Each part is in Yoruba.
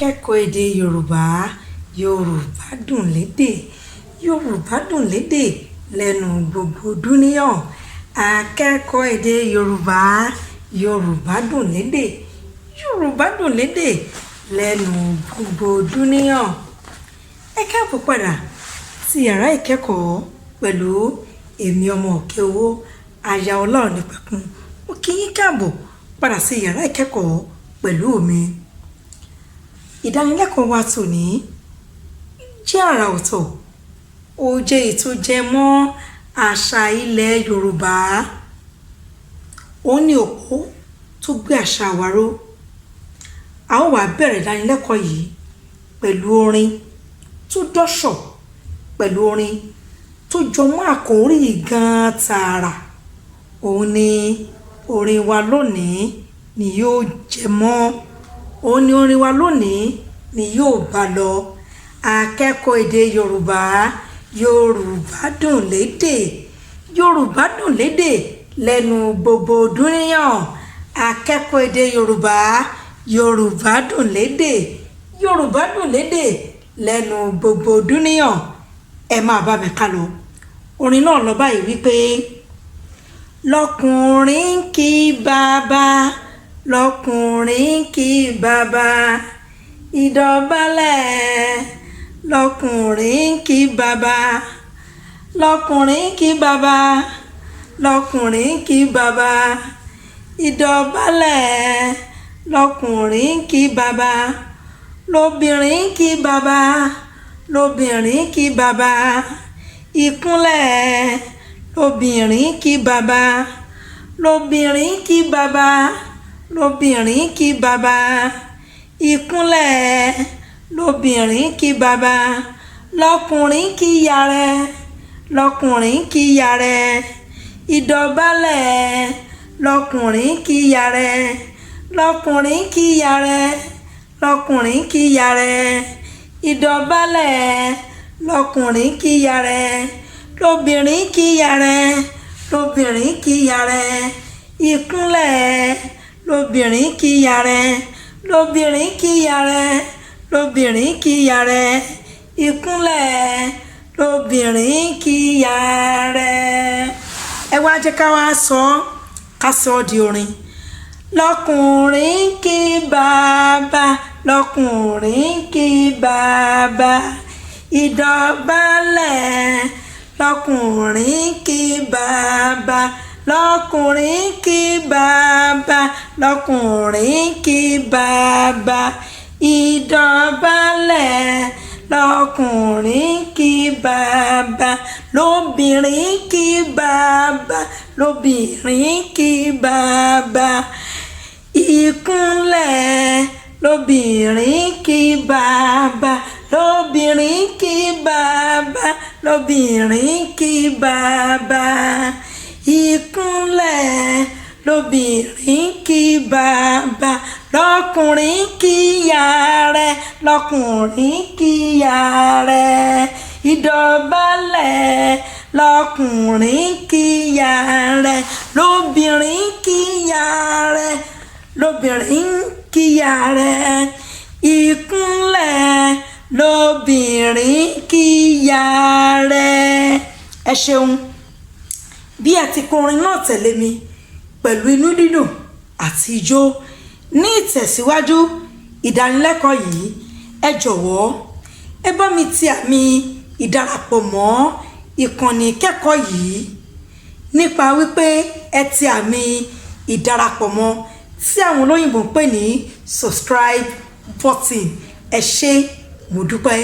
akẹ́kọ̀ọ́ èdè Yorùbá. Yorùbá dùn lédè. Yorùbá dùn lédè lẹ́nu gbogbo dúníyàn. Akẹ́kọ̀ọ́ èdè Yorùbá. Yorùbá dùn lédè. Yorùbá dùn lédè lẹ́nu gbogbo dúníyàn. Ẹ káàbọ̀ padà sí yàrá ìkẹ́kọ̀ọ́ pẹ̀lú èmi ọmọ Òkèowó aya Ọlọ́runnípẹ̀kun. Mo kí yín káàbọ̀ padà sí yàrá ìkẹ́kọ̀ọ́ pẹ̀lú mi. Ìdánilẹ́kọ̀ọ́ wa tòní jẹ́ àrà ọ̀tọ̀. Ó jẹ́ ètò jẹ mọ́ àṣà ilẹ̀ Yorùbá. Ó ní òpó tó gbé àṣà wa ró. A ó wá bẹ̀rẹ̀ ìdánilẹ́kọ̀ọ́ yìí pẹ̀lú orin tó dọ́ṣọ̀, pẹ̀lú orin tó jọmọ́ àkòrí gan tààrà. Òun ni orin wa lónìí ni yóò jẹ mọ́. Òun ni orin wa lónìí ni yóò bá lọ. Akẹ́kọ̀ọ́ èdè Yorùbá. Yorùbá dùn lédè. Yorùbá dùn lédè lẹ́nu gbogbo dúníyàn. Akẹ́kọ̀ọ́ èdè Yorùbá. Yorùbá dùn lédè. Yorùbá dùn lédè lẹ́nu gbogbo dúníyàn. Ẹ máa bá mi ká lọ. Orin náà lọ báyìí wípé lọ́kùnrin kí bàbá, lọ́kùnrin kí bàbá, ìdọ̀bálẹ̀. Lọ́kùnrin kí bàbá, lọ́kùnrin kí bàbá, lọ́kùnrin kí bàbá, ìdọ̀bálẹ̀. Lọ́kùnrin kí bàbá, lóbìnrin kí bàbá, lóbìnrin kí bàbá, ìkúnlẹ̀. Lóbìnrin kí bàbá, lóbìnrin kí bàbá, lóbìnrin kí bàbá, ìkúnlẹ̀. Lóbìnrin kí bàbá, lọ́kùnrin kí ìyá rẹ̀, lọ́kùnrin kí ìyá rẹ̀, ìdọ̀bálẹ̀. Lọ́kùnrin kí ìyá rẹ̀, lọ́kùnrin kí ìyá rẹ̀, lọ́kùnrin kí ìyá rẹ̀, ìdọ̀bálẹ̀. Lọ́kùnrin kí ìyá rẹ̀, lóbìnrin kí ìyá rẹ̀, lóbìnrin kí ìyá rẹ̀, ìkúnlẹ̀. Lóbìnrin kí ìyá rẹ̀, lóbìnrin kí ìyá rẹ̀, lóbìnrin kí ìyá rẹ̀, ìkúnlẹ̀. Lóbìnrin kí ìyá rẹ̀. Ẹ wá jẹ́ ká wá ká sọ di orin. Lọ́kùnrin kí bàbá, lọ́kùnrin kí bàbá, ìdọ̀bálẹ̀. Lọ́kùnrin kí bàbá, lọ́kùnrin kí bàbá, lọ́kùnrin kí bàbá, ìdọ̀bálẹ̀. Lọ́kùnrin kí bàbá, lóbìnrin kí bàbá, lóbìnrin kí bàbá, ìkúnlẹ̀. Lóbìnrin kí bàbá, lóbìnrin kí bàbá, lóbìnrin kí bàbá, ìkúnlẹ̀. Lóbìnrin kí bàbá, lọ́kùnrin kí ìyá rẹ̀, lọ́kùnrin kí ìyá rẹ̀, ìdọ̀bálẹ̀. Lọ́kùnrin kí ìyá rẹ̀, lóbìnrin kí ìyá rẹ̀, lóbìnrin kí ìyá rẹ̀, ìkúnlẹ̀. Lóbìnrin kí ìyá rẹ̀. Ẹ ṣeun bí ẹ ti kọ orin náà tẹ̀lé mi pẹ̀lú inú dídùn àti ijó. Ní ìtẹ̀síwájú ìdánilẹ́kọ̀ọ́ yìí, ẹ jọ̀wọ́ ẹ bá mi ti àmì ìdarapọ̀ mọ́ ìkànnì ìkẹ́kọ̀ọ́ yìí nípa wípé ẹ ti àmì ìdarapọ̀ mọ́ tí àwọn olóyìnbó ń pè ní subscribe button. Ẹ ṣé, mo dúpẹ́.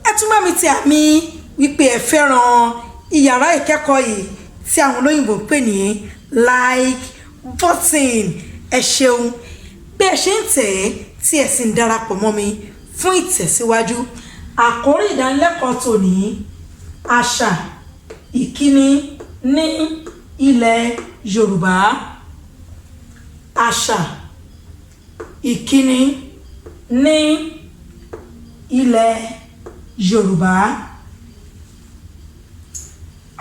Ẹ tún bá mi ti àmì wípé ẹ fẹ́ràn ìyàrá ìkẹ́kọ̀ọ́ yìí tí àwọn olóyìnbó ń pè ní like button. Ẹ ṣeun bí ẹ ṣe ń tẹ̀ ẹ́ tí ẹ sì ń darapọ̀ mọ́ mi fún ìtẹ̀síwájú. Àkórí ìdánilẹ́kọ̀ọ́ tòní: àṣà ìkíni ní ilẹ̀ Yorùbá. Àṣà ìkíni ní ilẹ̀ Yorùbá.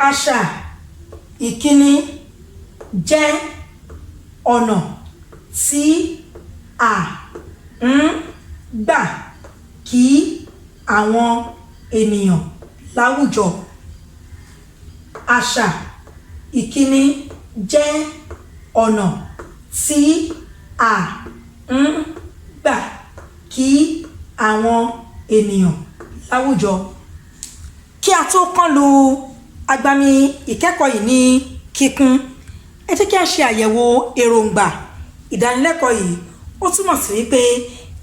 Àṣà ìkíni jẹ́ ọ̀nà tí a ń gbà kí àwọn ènìyàn láwùjọ. Àṣà ìkíni jẹ́ ọ̀nà tí a ń gbà kí àwọn ènìyàn láwùjọ. Kí a tó kán lu agbami ìkẹ́kọ̀ọ́ yìí ní kíkún, ẹ jẹ́ kí a ṣe àyẹ̀wò èròǹgbà ìdánilẹ́kọ̀ọ́ yìí. Ó túmọ̀ sí wípé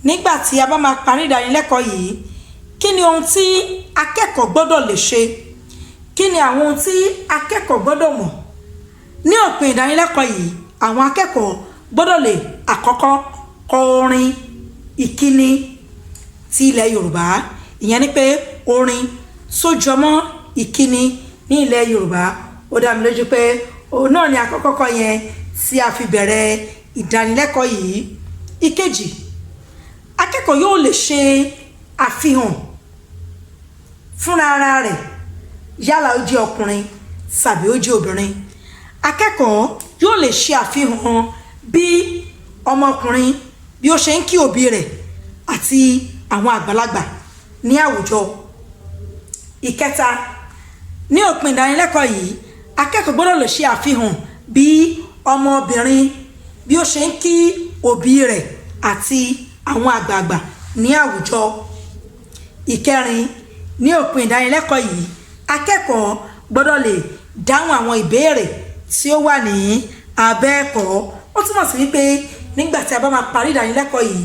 nígbà tí a bá máa parí ìdánilẹ́kọ̀ọ́ yìí, kí ni ohun tí akẹ́kọ̀ọ́ gbọ́dọ̀ lè ṣe? Kí ni àwọn ohun tí akẹ́kọ̀ọ́ gbọ́dọ̀ mọ̀? Ní òpin ìdánilẹ́kọ̀ọ́ yìí, àwọn akẹ́kọ̀ọ́ gbọ́dọ̀ lè àkọ́kọ́ kọ orin ìkíni ti ilẹ̀ Yorùbá. Ìyẹn ni pé orin sójọmọ́ ìkíni ní ilẹ̀ Yorùbá. Ó dá mi lójú pé òun náà ni àkọ́kọ́ kọ yẹn tí a fi bẹ̀rẹ̀ ìdánilẹ́kọ̀ọ́ yìí. Ìkejì, akẹ́kọ̀ọ́ yóò lè ṣe àfihàn fúnra ara rẹ̀, yálà ó jẹ́ ọkùnrin tàbí ó jẹ́ obìnrin. Akẹ́kọ̀ọ́ yóò lè ṣe àfihàn bí ọmọkùnrin bí ó ṣe ń kí òbí rẹ̀ àti àwọn àgbàlagbà ní àwùjọ. Ìkẹta, ní òpin ìdánilẹ́kọ̀ọ́ yìí, akẹ́kọ̀ọ́ gbọ́dọ̀ lè ṣe àfihàn bí ọmọbìnrin bí ó ṣe ń kí òbí rẹ̀ àti àwọn àgbààgbà ní àwùjọ. Ìkẹrin, ní òpin ìdánilẹ́kọ̀ọ́ yìí, akẹ́kọ̀ọ́ gbọ́dọ̀ lè dáhùn àwọn ìbéèrè tí ó wà ní abẹ́ ẹ̀kọ́. Ó túmọ̀ sí wípé nígbà tí a bá máa parí ìdánilẹ́kọ̀ọ́ yìí,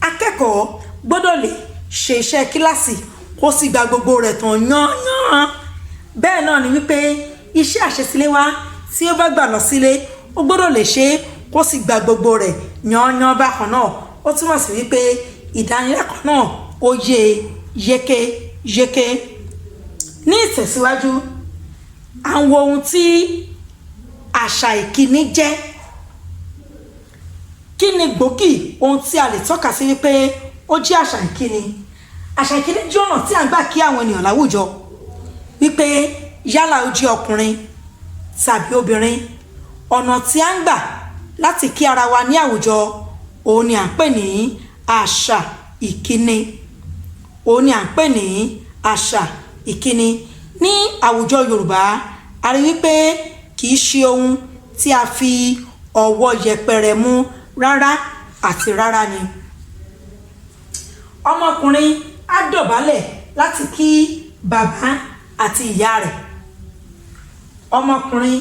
akẹ́kọ̀ọ́ gbọ́dọ̀ lè ṣe iṣẹ́ kíláàsì kó sì gba gbogbo rẹ̀ tán yán-yán. Bẹ́ẹ̀ náà ni wípé iṣẹ́ àṣesílé wa tí ó bá gbà lọ sílé, ó gbọ́dọ̀ lè ṣe kó sì gba gbogbo rẹ̀ yán-yán bákan náà. Ó túmọ̀ sí wípé ìdánilẹ́kọ̀ọ́ náà ó yé yékéyéké. Ní ìtẹ̀síwájú, à ń wo ohun tí àṣà ìkíni jẹ́. Kí ni gbòógì ohun tí a lè tọ́ka sí wípé ó jẹ́ àṣà ìkíni? Àṣà ìkíni jẹ́ ọ̀nà tí à ń gbà kí àwọn ènìyàn láwùjọ, wípé yálà ó jẹ́ ọkùnrin tàbí obìnrin. Ọ̀nà tí à ń gbà láti kí ara wa ní àwùjọ, òun ni à ń pè ní àṣà ìkíni. Òun ni à ń pè ní àṣà ìkíni. Ní àwùjọ Yorùbá, a rí wípé kì í ṣe ohun tí a fi ọwọ́ yẹpẹrẹ mú rárá àti rárá ni. Ọmọkùnrin á dọ̀bálẹ̀ láti kí bàbá àti ìyá rẹ̀. Ọmọkùnrin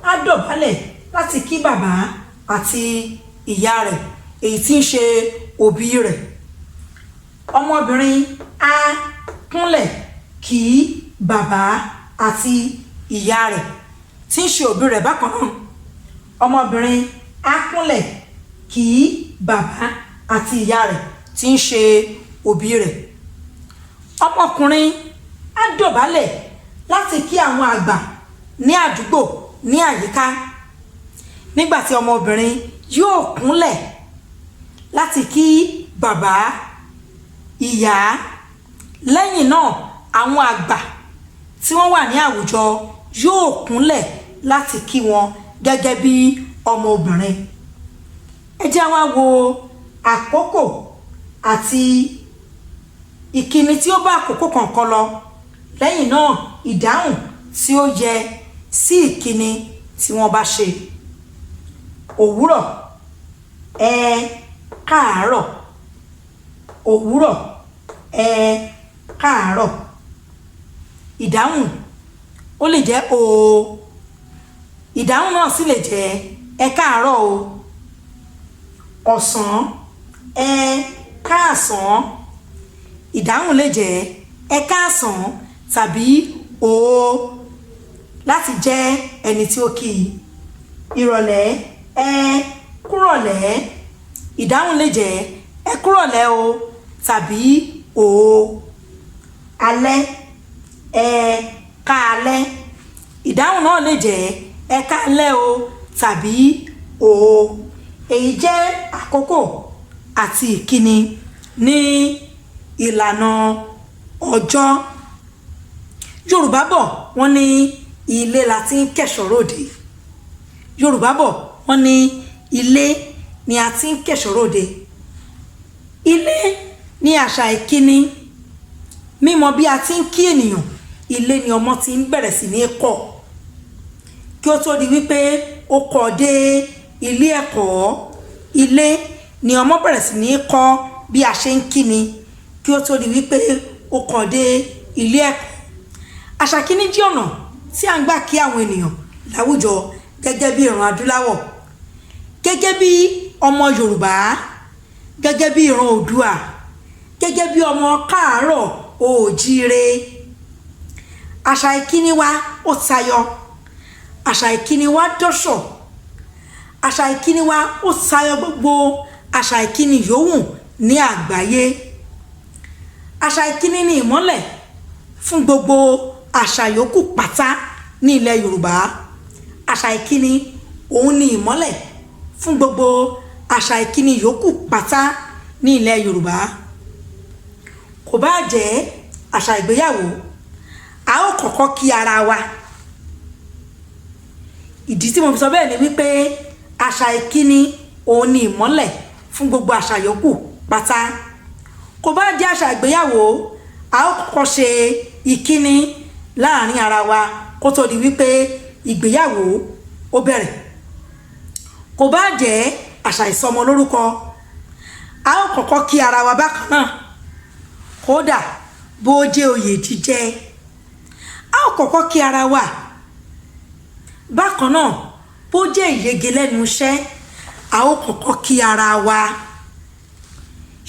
á dọ̀bálẹ̀ láti kí bàbá àti ìyá rẹ̀, èyí tí ń ṣe òbí rẹ̀. Ọmọbìnrin á kúnlẹ̀ kí bàbá àti ìyá rẹ̀, tí ń ṣe òbí rẹ̀ bákan náà. Ọmọbìnrin á kúnlẹ̀ kí bàbá àti ìyá rẹ̀, tí ń ṣe òbí rẹ̀. Ọmọkùnrin á dọ̀bálẹ̀ láti kí àwọn àgbà ní àdúgbò ní àyíká, nígbà tí ọmọbìnrin yóò kúnlẹ̀ láti kí bàbá, ìyá. Lẹ́yìn náà, àwọn àgbà tí wọ́n wà ní àwùjọ yóò kúnlẹ̀ láti kí wọn gẹ́gẹ́ bí ọmọbìnrin. Ẹ jẹ́ wá wo àkókò àti ìkíni tí ó bá àkókò kọ̀ọ̀kan lọ. Lẹ́yìn náà, ìdáhùn tí ó yẹ sí ìkíni tí wọ́n bá ṣe. Òwúrọ̀, ẹ káàárọ̀. Òwúrọ̀, ẹ káàárọ̀. Ìdáhùn ó lè jẹ́ o. Ìdáhùn náà sì lè jẹ́ ẹ káàárọ̀ o. Ọ̀sán, ẹ káàsán. Ìdáhùn lè jẹ́ ẹ káàsán tàbí o, láti jẹ́ ẹni tí ó kí i. Ìrọ̀lẹ́, ẹ kúrọ̀lẹ́. Ìdáhùn lè jẹ́ ẹ kúrọ̀lẹ́ o tàbí o. Alẹ́, ẹ káalẹ́. Ìdáhùn náà lè jẹ́ ẹ káalẹ́ o tàbí o. Èyí jẹ́ àkókò àti ìkíni ní ìlànà ọjọ́. Yorùbá bọ̀ wọ́n ní ilé la ti ń kẹ̀ṣọ́ ròde. Yorùbá bọ̀ wọ́n ní ilé ni a ti ń kẹ̀ṣọ́ ròde. Ilé ní àṣà ìkíni mímọ̀ bí a ti ń kí ènìyàn ilé ni ọmọ ti ń bẹ̀rẹ̀ sí ní kọ́ kí ó tó di wípé ó kọ́ dé ilé ẹ̀kọ́. Ilé ni ọmọ bẹ̀rẹ̀ sí ní kọ́ bí a ṣe ń kíni kí ó tó di wípé ó kọ́ dé ilé ẹ̀kọ́. Àṣà ìkíni jẹ́ ọ̀nà tí a ń gbà kí àwọn ènìyàn láwùjọ gẹ́gẹ́ bí ìran adúláwọ̀, gẹ́gẹ́ bí ọmọ Yorùbá, gẹ́gẹ́ bí ìran Oòduà, gẹ́gẹ́ bí ọmọ káàárọ̀ oòjíire. Àṣà ìkíni wa ó tayọ, àṣà ìkíni wa dọ́ṣọ̀, àṣà ìkíni wa ó tayọ gbogbo àṣà ìkíni yòówù ní àgbáyé. Àṣà ìkíni ni ìmọ́lẹ̀ fún gbogbo àṣà yòókù pátá ní ilẹ̀ Yorùbá. Àṣà ìkíni òun ni ìmọ́lẹ̀ fún gbogbo àṣà ìkíni yòókù pátá ní ilẹ̀ Yorùbá. Kò bá jẹ́ àṣà ìgbéyàwó, a ó kọ́kọ́ kí ara wa. Ìdí tí mo fi sọ bẹ́ẹ̀ ni wípé àṣà ìkíni òun ni ìmọ́lẹ̀ fún gbogbo àṣà yòókù pátá. Kò bá jẹ́ àṣà ìgbéyàwó, a ó kọ́kọ́ ṣe ìkíni láàrin ara wa kó tó di wípé ìgbéyàwó ó bẹ̀rẹ̀. Kò bá jẹ́ àṣà ìsọmọ lórúkọ, a ó kọ́kọ́ kí ara wa bákan náà. Kódà bó jẹ́ oyè jíjẹ, a ó kọ́kọ́ kí ara wa. Bákan náà bó jẹ́ ìyege lẹ́nu iṣẹ́, a ó kọ́kọ́ kí ara wa.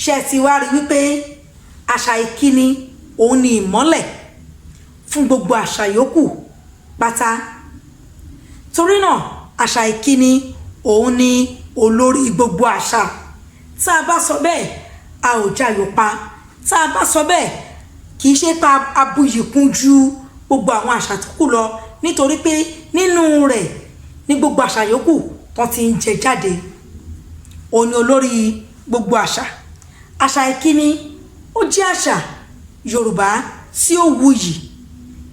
Ṣé ti wá rí wípé àṣà ìkíni òun ni ìmọ́lẹ̀ fún gbogbo àṣà yòókù pátá. Torí náà àṣà ìkíni òun ni olórí gbogbo àṣà. Tá a bá sọ bẹ́ẹ̀ a ò jayò pa. Tá a bá sọ bẹ́ẹ̀ kì í ṣe pa abuyì kún ju gbogbo àwọn àṣà tó kù lọ, nítorí pé nínú rẹ̀ ní gbogbo àṣà yòókù wọ́n ti ń jẹ jáde. Òun ni olórí gbogbo àṣà. Àṣà ìkíni ó jẹ́ àṣà Yorùbá tí ó wuyì,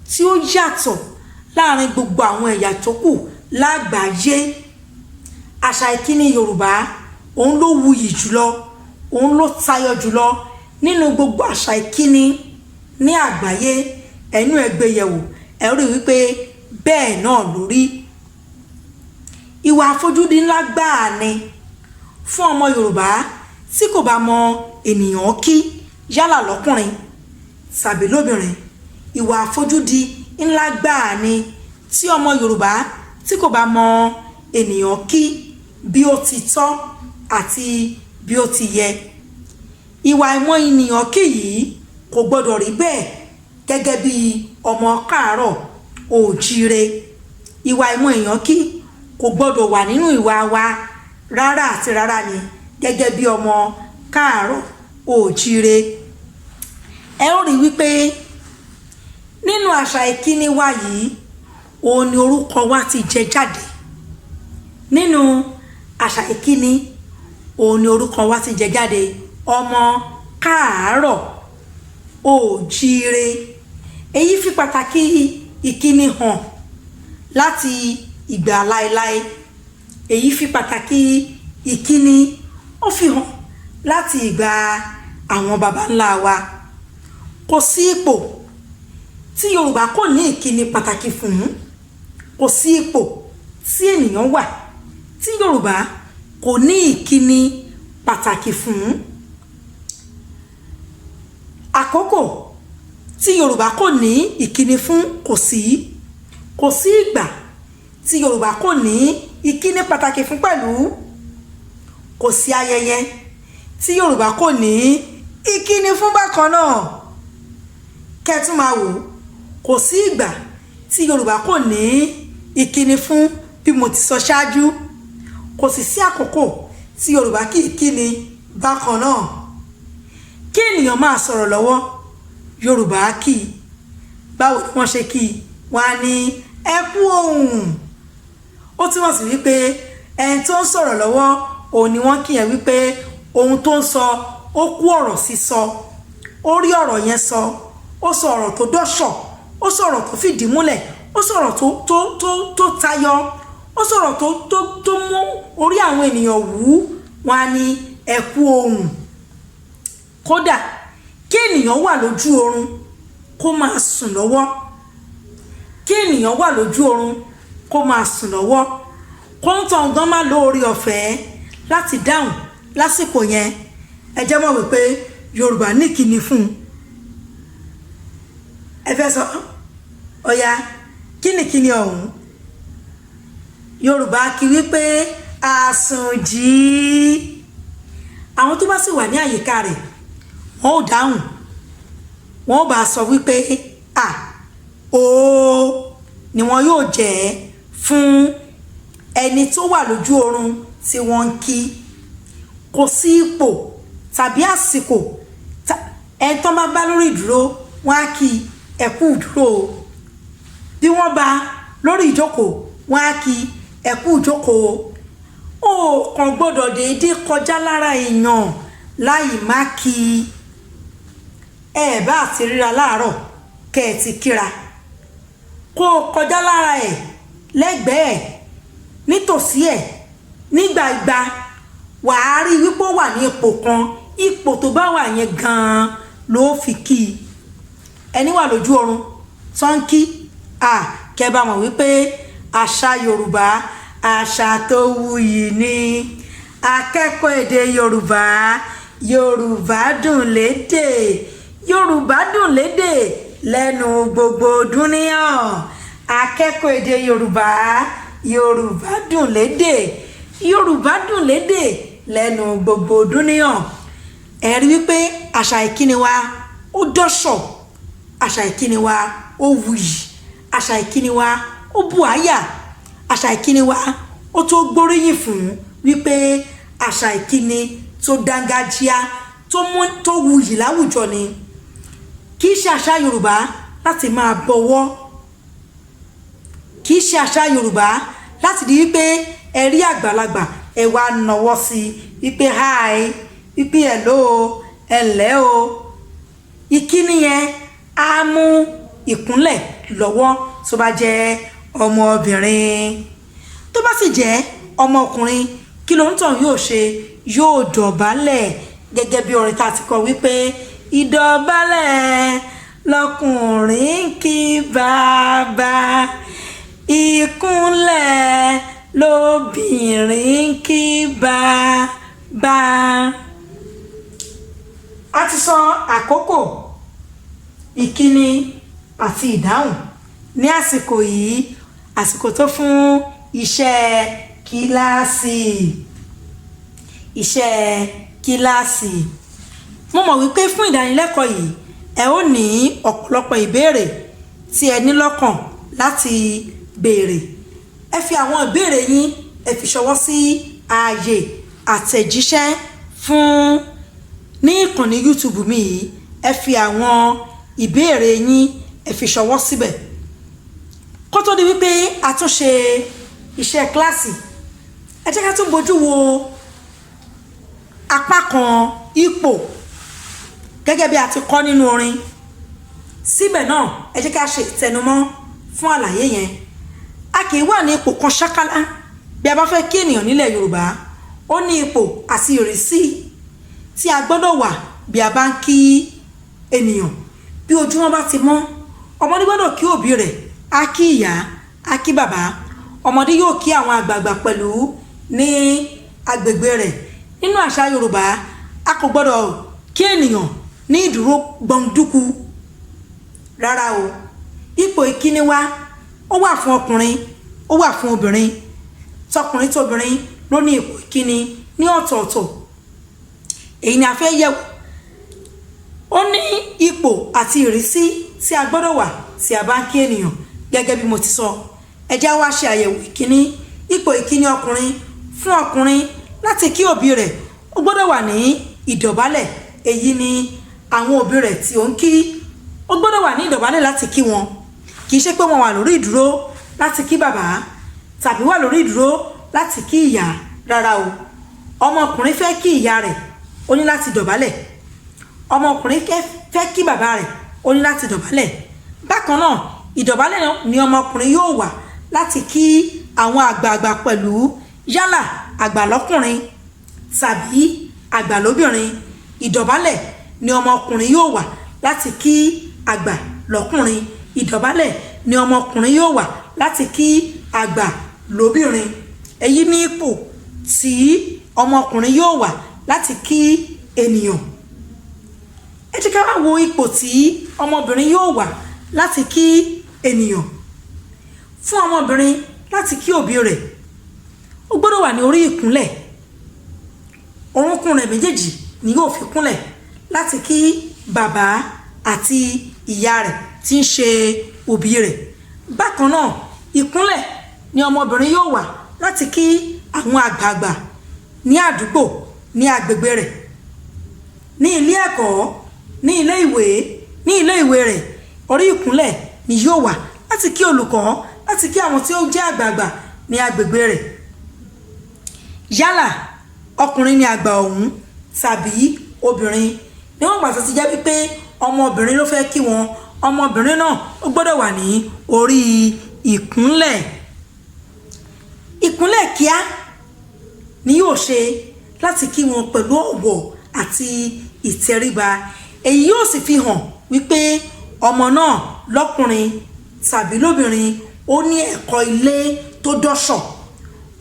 tí ó yàtọ̀ láàrin gbogbo àwọn ẹ̀yà tó kù lágbàáyé. Àṣà ìkíni Yorùbá òun ló wuyì jùlọ, òun ló tayọ jùlọ nínú gbogbo àṣà ìkíni ní àgbáyé. Ẹnu ẹgbẹ́yẹ̀wò ẹ rí wípé bẹ́ẹ̀ náà lórí. Ìwà àfojúdi ńlá gbáà ni fún ọmọ Yorùbá tí kò bá mọ ènìyàn kí, yálà lọ́kùnrin tàbí lóbìnrin. Ìwà àfojúdi ńlá gbáà ni tí ọmọ Yorùbá tí kò bá mọ ènìyàn kí bí ó ti tọ́ àti bí ó ti yẹ. Ìwà ìmọ̀ ènìyàn kí yìí kò gbọdọ̀ rí bẹ́ẹ̀ gẹ́gẹ́ bí ọmọ káàárọ̀ oòjíire. Ìwà ìmọ̀ èèyàn kí kò gbọdọ̀ wà nínú ìwà wa rárá àti rárá ni gẹ́gẹ́ bí ọmọ káàárọ̀ oòjíire. Ẹ ó rí wípé nínú àṣà ìkíni wa yìí òun ni orúkọ wa ti jẹ jáde. Nínú àṣà ìkíni òun ni orúkọ wa ti jẹ jáde, ọmọ káàárọ̀ oòjíire. Èyí fi pàtàkì ìkíni hàn láti ìgbà láéláé. Èyí fi pàtàkì ìkíni ó fi hàn láti ìgbà àwọn baba ńlá wa. Kò sí ipò tí Yorùbá kò ní ìkíni pàtàkì fún. Kò sí ipò tí ènìyàn wà tí Yorùbá kò ní ìkíni pàtàkì fún. Àkókò tí Yorùbá kò ní ìkíni fún kò sí. Kò sí ìgbà tí Yorùbá kò ní ìkíni pàtàkì fún pẹ̀lú. Kò sí ayẹyẹ tí Yorùbá kò ní ìkíni fún bákan náà. Kẹ́tún máa wò, kò sí ìgbà tí Yorùbá kò ní ìkíni fún bí mo ti sọ ṣáájú. Kò sì sí àkókò tí Yorùbá kì í kíni bákan náà. Kí ènìyàn máa sọ̀rọ̀ lọ́wọ́, Yorùbá kì í. Báwo ni wọ́n ṣe kì í? Wọ́n á ní ẹ kú ohùn. Ó túmọ̀ sí wípé ẹni tó ń sọ̀rọ̀ lọ́wọ́ òun ni wọ́n kì í yẹn wípé ohun tó ń sọ ó kú ọ̀rọ̀ sísọ. Ó rí ọ̀rọ̀ yẹn sọ. Ó sọ ọ̀rọ̀ tó dọ́ṣọ̀. Ó sọ ọ̀rọ̀ tó fìdí múlẹ̀. Ó sọ ọ̀rọ̀ tó tayọ. Ó sọ ọ̀rọ̀ tó mú orí àwọn ènìyàn wú. Wọ́n á ní ẹ kú ohùn. kódà kí ènìyàn wà lójú oorun kó máa sùn lọ́wọ́, kí ènìyàn wà lójú oorun kó máa sùn lọ́wọ́, kó ń tàn gan má lóore ọ̀fẹ́ láti dáhùn lásìkò yẹn. ẹ jẹ́ mọ̀ wípé Yorùbá ní kíni fún un. ẹ fẹ́ sọ ọ̀ya kíni ọ̀hún. Yorùbá kí wípé àsùnjì. àwọn tó bá sì wà ní àyíká rẹ̀ wọ́n ò dáhùn, wọ́n ò bá sọ wípé ooo ni wọn yóò jẹ́ fún ẹni tó wà lójú oorun tí wọ́n ń kí. kò sí ipò tàbí àsìkò ẹni tó bá bá lórí ìdúró wọ́n á kí ẹ kú ìdúró, bí wọ́n bá lórí ìjókòó wọ́n á kí ẹ kú ìjókòó. ó kàn gbọ́dọ̀ déédéé kọjá lára èèyàn láì má kí. ẹ bá ti ríra láàárọ̀ kẹ́ ẹ ti kíra, kó kọjá lára ẹ̀, lẹ́gbẹ̀ẹ́ ẹ̀, nítòsí ẹ̀, nígbàgbà wàá rí wípé ó wà ní ipò kan, ipò tó bá wà yẹn gan-an ló fi kí i. ẹni wà lójú oorun tó ń kí kẹ́ bá mọ̀ wípé àṣà Yorùbá àṣà tó wuyì ni. akẹ́kọ̀ọ́ èdè Yorùbá, Yorùbá dùn lédè, Yorùbá dùn lédè lẹ́nu gbogbo dúníyàn. akẹ́kọ̀ọ́ èdè Yorùbá, Yorùbá dùn lédè, Yorùbá dùn lédè lẹ́nu gbogbo dúníyàn. ẹ rí wípé àṣà ìkíni wa ó dọ́ṣọ̀, àṣà ìkíni wa ó wuyì, àṣà ìkíni wa ó bù àyà, àṣà ìkíni wa ó tó gbóríyìn fún wípé àṣà ìkíni tó dángájíá tó wuyì láwùjọ ni. kì í ṣe àṣà Yorùbá láti máa bọ̀wọ̀, kì í ṣe àṣà Yorùbá láti di wípé ẹ rí àgbàlagbà ẹ wá nawọ́ sí wípé hi, wípé hello, ẹ̀lẹ́ o. ìkíni yẹn á mú ìkúnlẹ̀ lọ́wọ́ tó bá jẹ́ ọmọbìnrin. tó bá sì jẹ́ ọmọkùnrin kí ló ń tàn yóò ṣe? yóò dọ̀bálẹ̀ gẹ́gẹ́ bí orin tá a ti kọ wípé ìdọ̀bálẹ̀ lọkùnrin kí bàbá, ìkúnlẹ̀ lóbìnrin kí bàbá. a ti sọ àkókò ìkíni àti ìdáhùn ní àsìkò yìí, àsìkò tó fún iṣẹ́ kíláàsì. iṣẹ́ kíláàsì. mo mọ̀ wípé fún ìdánilẹ́kọ̀ọ́ yìí ẹ ó ní ọ̀pọ̀lọpọ̀ ìbéèrè tí ẹ ní lọ́kàn láti béèrè. ẹ fi àwọn ìbéèrè yín ẹ fi ṣọwọ́ sí ààyè àtẹ̀jíṣẹ́ fún ní ìkànnì YouTube mi yìí. ẹ fi àwọn ìbéèrè yín ẹ fi ṣọwọ́ síbẹ̀. kó tó di wípé a tún ṣe iṣẹ́ kíláàsì, ẹ jẹ́ ká tún bójú wo apá kan ipò gẹ́gẹ́ bí a ti kọ́ nínú orin. síbẹ̀ náà ẹ jẹ́ ká ṣe ìtẹnumọ́ fún àlàyé yẹn. a kì í wà ní ipò kan ṣákálá bí a bá fẹ́ kí ènìyàn nílẹ̀ Yorùbá. ó ní ipò àti ìrísí tí a gbọ́dọ̀ wà bí a bá ń kí ènìyàn. bí ojúmọ́ bá ti mọ́, ọmọdé gbọ́dọ̀ kí òbí rẹ̀, á kí ìyá, á kí bàbá. ọmọdé yóò kí àwọn àgbààgbà pẹ̀lú ní agbègbè rẹ̀. nínú àṣà Yorùbá a kò gbọ́dọ̀ kí ènìyàn ní ìdúró gbọ̀ndúkú rárá o. ipò ìkíni wa ó wà fún ọkùnrin, ó wà fún obìnrin. tọkùnrin tóbìnrin ló ní ipò ìkíni ní ọ̀tọ̀ọ̀tọ̀. èyí ni a fẹ́ yẹ̀wò. ó ní ipò àti ìrísí tí a gbọ́dọ̀ wà tí a bá ń kí ènìyàn gẹ́gẹ́ bí mo ti sọ. ẹ jẹ́ wá ṣe àyẹ̀wò ìkíní. ipò ìkíni ọkùnrin. fún ọkùnrin láti kí òbí rẹ̀ ó gbọ́dọ̀ wà ní ìdọ̀bálẹ̀. èyí ni àwọn òbí rẹ̀ tí ó ń kí, ó gbọ́dọ̀ wà ní ìdọ̀bálẹ̀ láti kí wọn. kì í ṣe pé wọ́n wà lórí ìdúró láti kí bàbá tàbí wà lórí ìdúró láti kí ìyá rárá o. ọmọkùnrin fẹ́ kí ìyá rẹ̀ ó ní láti dọ̀bálẹ̀. ọmọkùnrin fẹ́ kí bàbá rẹ̀ ó ní láti dọ̀bálẹ̀. bákan náà ìdọ̀bálẹ̀ ni ọmọkùnrin yóò wà láti kí àwọn àgbààgbà pẹ̀lú, yálà àgbà lọ́kùnrin tàbí àgbà lóbìnrin. ìdọ̀bálẹ̀ ni ọmọkùnrin yóò wà láti kí àgbà lọ́kùnrin. Ìdọ̀bálẹ̀ ni ọmọkùnrin yóò wà láti kí àgbà lóbìnrin. Èyí ni ipò tí ọmọkùnrin yóò wà láti kí ènìyàn. Ẹ jẹ́ ká wá wo ipò tí ọmọbìnrin yóò wà láti kí ènìyàn. Fún ọmọbìnrin láti kí òbí rẹ̀, ó gbọ́dọ̀ wà ní orí ìkúnlẹ̀. Orúnkún rẹ̀ méjèèjì ni yóò fi kúnlẹ̀ láti kí bàbá àti ìyá rẹ̀ tí ń ṣe òbí rẹ̀. Bákan náà, ìkúnlẹ̀ ni ọmọbìnrin yóò wà láti kí àwọn àgbààgbà ní àdúgbò, ní agbègbè rẹ̀, ní ilé ẹ̀kọ́, ní ilé ìwé rẹ̀. Orí ìkúnlẹ̀ ni yóò wà láti kí olùkọ́, láti kí àwọn tí ó jẹ́ àgbààgbà ní agbègbè rẹ̀. Yálà ọkùnrin ni àgbà ọ̀hún tàbí obìnrin, níwọ̀n ìgbà tó ti jẹ́ wípé ọmọbìnrin ló fẹ́ kí wọn, ọmọbìnrin náà ó gbọ́dọ̀ wà ní orí ìkúnlẹ̀. Ìkúnlẹ̀ kíá ni yóò ṣe láti kí wọn pẹ̀lú ọ̀wọ̀ àti ìtẹríba. Èyí yóò sì fi hàn wípé ọmọ náà lọ́kùnrin tàbí lóbìnrin ó ní ẹ̀kọ́ ilé tó dọ́ṣọ̀,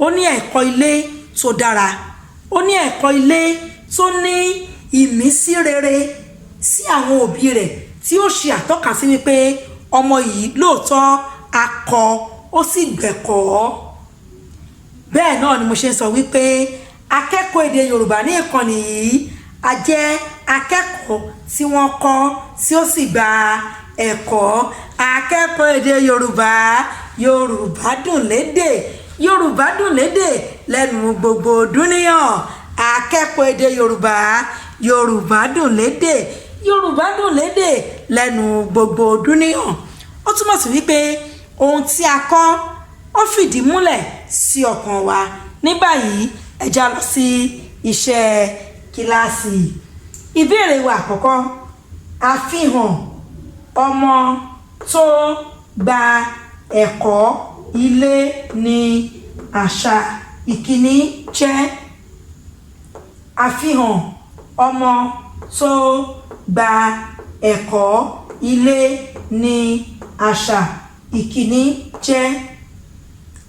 ó ní ẹ̀kọ́ ilé tó dára, ó ní ẹ̀kọ́ ilé tó ní ìmísí rere sí àwọn òbí rẹ̀, tí ó ṣe àtọ́ka sí wípé ọmọ yìí lóòótọ́ akọ ó sì gbẹ̀kọ́. Bẹ́ẹ̀ náà ni mo ṣe ń sọ wípé akẹ́kọ̀ọ́ èdè Yorùbá ní ìkànnì yìí a jẹ́ akẹ́kọ̀ọ́ tí wọ́n kọ́ tí ó sì gba ẹ̀kọ́. Akẹ́kọ̀ọ́ èdè Yorùbá, Yorùbá dùn lédè, Yorùbá dùn lédè lẹ́nu gbogbo dúníyàn. Akẹ́kọ̀ọ́ èdè Yorùbá, Yorùbá dùn lédè, Yorùbá dùn lédè lẹ́nu gbogbo dúníyàn. Ó túmọ̀ sí wípé ohun tí a kọ́ ó fìdí múlẹ̀ sí ọkàn wa. Ní báyìí ẹ já lọ sí iṣẹ́ kíláàsì. Ìbéèrè wa àkọ́kọ́, àfihàn ọmọ tó gba ẹ̀kọ́ ilé ní àṣà ìkíní jẹ́. Àfihàn ọmọ tó gba ẹ̀kọ́ ilé ní àṣà ìkíní jẹ́.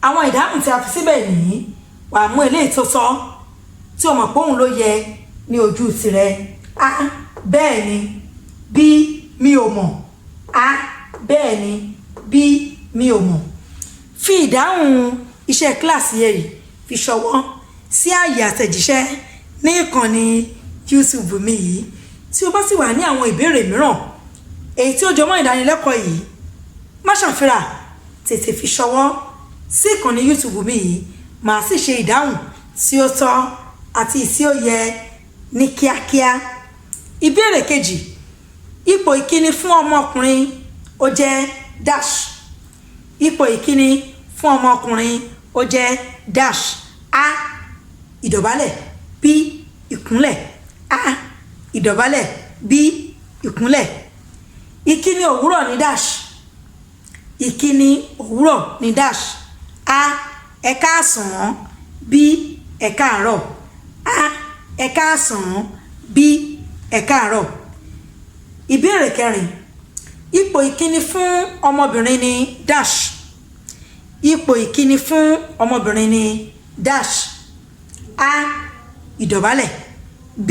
Àwọn ìdáhùn tí a fi síbẹ̀ nìyí, wàá mú eléyìí tó tọ́ tí o mọ̀ pé òun ló yẹ ní ojú tirẹ̀. A, bẹ́ẹ̀ ni. B, mi ò mọ̀. A, bẹ́ẹ̀ ni. B, mi ò mọ̀. Fi ìdáhùn iṣẹ́ kíláàsì yìí fi ṣọwọ́ sí ààyè àtẹ̀jíṣẹ́ ní ìkànnì YouTube mi yìí. Tí o bá sì wà ní àwọn ìbéèrè mìíràn èyí tí ó jọmọ́ ìdánilẹ́kọ̀ọ́ yìí, má ṣàfihàn, tètè fi ṣọwọ́ sí ìkànnì YouTube mi yìí. Màá sì ṣe ìdáhùn tí ó tọ́ àti tí ó yẹ ní kíákíá. Ìbéèrè kejì, ipò ìkíni fún ọmọkùnrin ó jẹ́ dash. Ipò ìkíni fún ọmọkùnrin ó jẹ́ dash. A, ìdọ̀bálẹ̀. B, ìkúnlẹ̀. A, ìdọ̀bálẹ̀. B, ìkúnlẹ̀. Ìkíni òwúrọ̀ ní dash. Ìkíni òwúrọ̀ ní dash. A, ẹ káàsán. B, ẹ káàárọ̀. A, ẹ káàsán. B, ẹ káàárọ̀. Ìbéèrè kẹrin, ipò ìkíni fún ọmọbìnrin ní dash. Ipò ìkíni fún ọmọbìnrin ní dash. A, ìdọ̀bálẹ̀. B,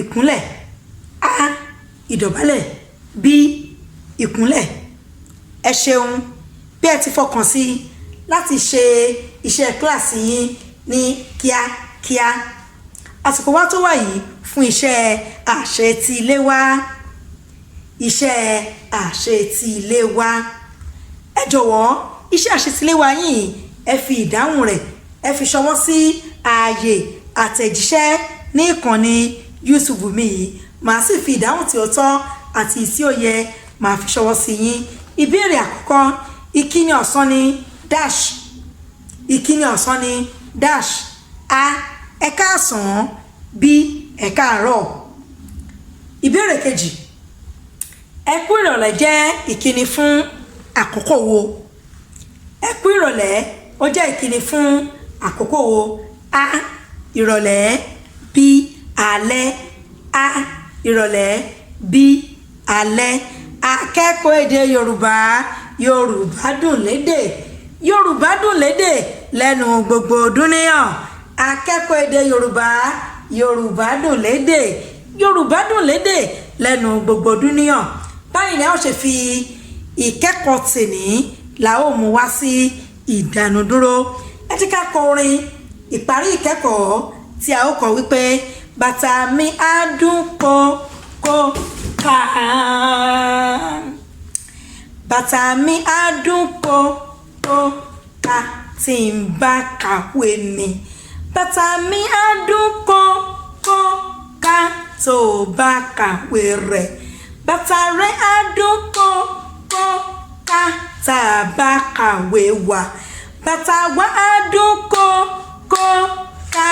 ìkúnlẹ̀. A, ìdọ̀bálẹ̀. B, ìkúnlẹ̀. Ẹ ṣeun bí ẹ ti fọkàn sí láti ṣe iṣẹ́ kíláàsì yín ní kíákíá. Àsìkò wa tó wà yìí fún iṣẹ́ àṣetiléwá. Iṣẹ́ àṣetiléwá. Ẹ jọ̀wọ́ iṣẹ́ àṣetiléwá yìí ẹ fi ìdáhùn rẹ̀ ẹ fi ṣọwọ́ sí ààyè àtẹ̀jíṣẹ́ ní ìkànnì YouTube mi yìí. Màá sì fi ìdáhùn tí ó tọ́ àti tí ó yẹ màá fi ṣọwọ́ sí yín. Ìbéèrè àkọ́kọ́, ìkíni ọ̀sán ní dash. Ìkíni ọ̀sán ní dash. A, ẹ káàsán. B, ẹ káàárọ̀. Ìbéèrè kejì, ẹ kú ìrọ̀lẹ́ jẹ́ ìkíni fún àkókò wo? Ẹ kú ìrọ̀lẹ́ ó jẹ́ ìkíni fún àkókò wo? A, ìrọ̀lẹ́. B, alẹ́. A, ìrọ̀lẹ́ bí alẹ́. Akẹ́kọ̀ọ́ èdè Yorùbá, Yorùbá dùn lédè, Yorùbá dùn lédè lẹ́nu gbogbo dúníyàn. Akẹ́kọ̀ọ́ èdè Yorùbá, Yorùbá dùn lédè, Yorùbá dùn lédè lẹ́nu gbogbo dúníyàn. Báyìí ni a ó ṣe fi ìkẹ́kọ̀ọ́ tèní la ó mú wá sí ìdánudúró. Ẹ jẹ́ ká kọ orin ìparí ìkẹ́kọ̀ọ́ tí a ó kọ wípé bàtà mi á dún kókó ká. Bàtà mi á dún kókó ká tí n bá kàwé mi. Bàtà mi á dún kókó ká tó bá kàwé rẹ̀. Bàtà rẹ̀ á dún kókó ká tá a bá kàwé wa. Bàtà wa á dún kókó ká.